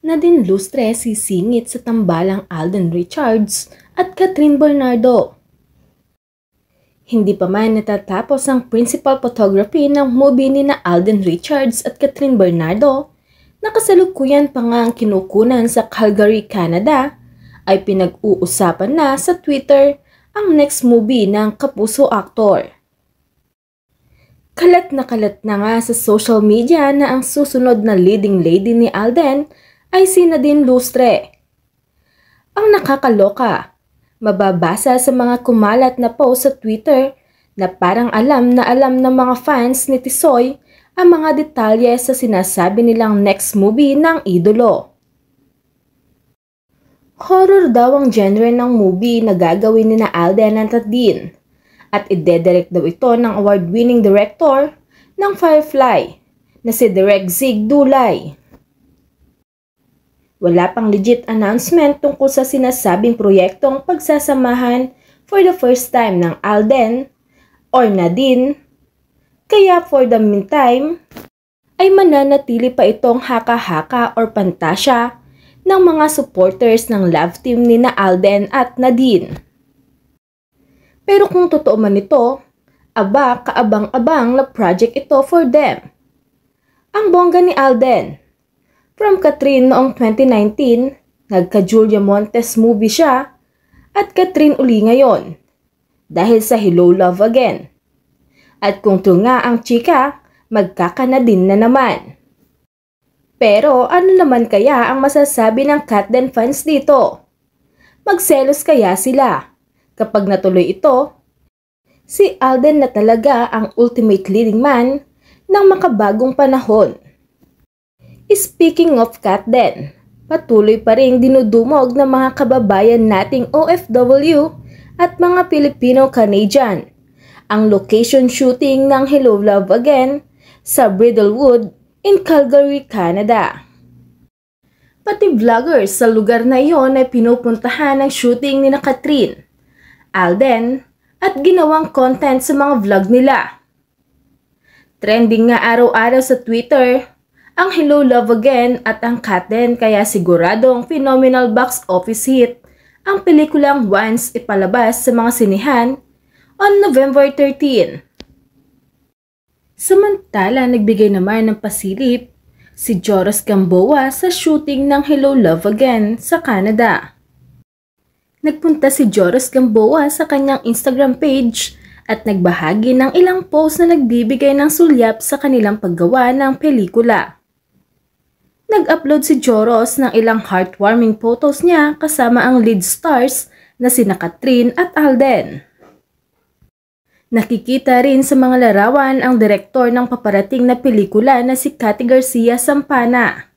Nadine Lustre sisingit sa tambalang Alden Richards at Catherine Bernardo. Hindi pa man natatapos ang principal photography ng movie ni na Alden Richards at Catherine Bernardo, nakasalukuyan pa nga ang kinukunan sa Calgary, Canada, ay pinag-uusapan na sa Twitter ang next movie ng kapuso aktor. Kalat na nga sa social media na ang susunod na leading lady ni Alden ay si Nadine Lustre. Ang nakakaloka, mababasa sa mga kumalat na post sa Twitter na parang alam ng mga fans ni Tisoy ang mga detalye sa sinasabi nilang next movie ng idolo. Horror daw ang genre ng movie na gagawin ni na Alden at Nadine at ide-direct daw ito ng award-winning director ng Firefly na si Direk Zig Dulay. Wala pang legit announcement tungkol sa sinasabing proyektong pagsasamahan for the first time ng Alden or Nadine, kaya for the meantime ay mananatili pa itong haka-haka or pantasya ng mga supporters ng love team ni na Alden at Nadine. Pero kung totoo man ito, kaabang-abang na project ito for them. Ang bongga ni Alden. From Catherine noong 2019, nagka-Julia Montes movie siya at Catherine uli ngayon dahil sa Hello Love Again. At kung ito nga ang chika, magkaka-Nadine na naman. Pero ano naman kaya ang masasabi ng Catden fans dito? Magselos kaya sila? Kapag natuloy ito, si Alden na talaga ang ultimate leading man ng makabagong panahon. Speaking of Catden, patuloy pa ring dinudumog ng mga kababayan nating OFW at mga Filipino-Canadian ang location shooting ng Hello Love Again sa Bridlewood in Calgary, Canada. Pati vloggers sa lugar na iyon ay pinupuntahan ang shooting ni na Catherine, Alden at ginawang content sa mga vlog nila. Trending nga araw-araw sa Twitter ang Hello Love Again at ang Catden, kaya siguradong phenomenal box office hit ang pelikulang once ipalabas sa mga sinihan on November 13. Samantala, nagbigay naman ng pasilip si Joros Gamboa sa shooting ng Hello Love Again sa Canada. Nagpunta si Joros Gamboa sa kanyang Instagram page at nagbahagi ng ilang post na nagbibigay ng sulyap sa kanilang paggawa ng pelikula. Nag-upload si Joros ng ilang heartwarming photos niya kasama ang lead stars na sina Catherine at Alden. Nakikita rin sa mga larawan ang direktor ng paparating na pelikula na si Cathy Garcia Sampana.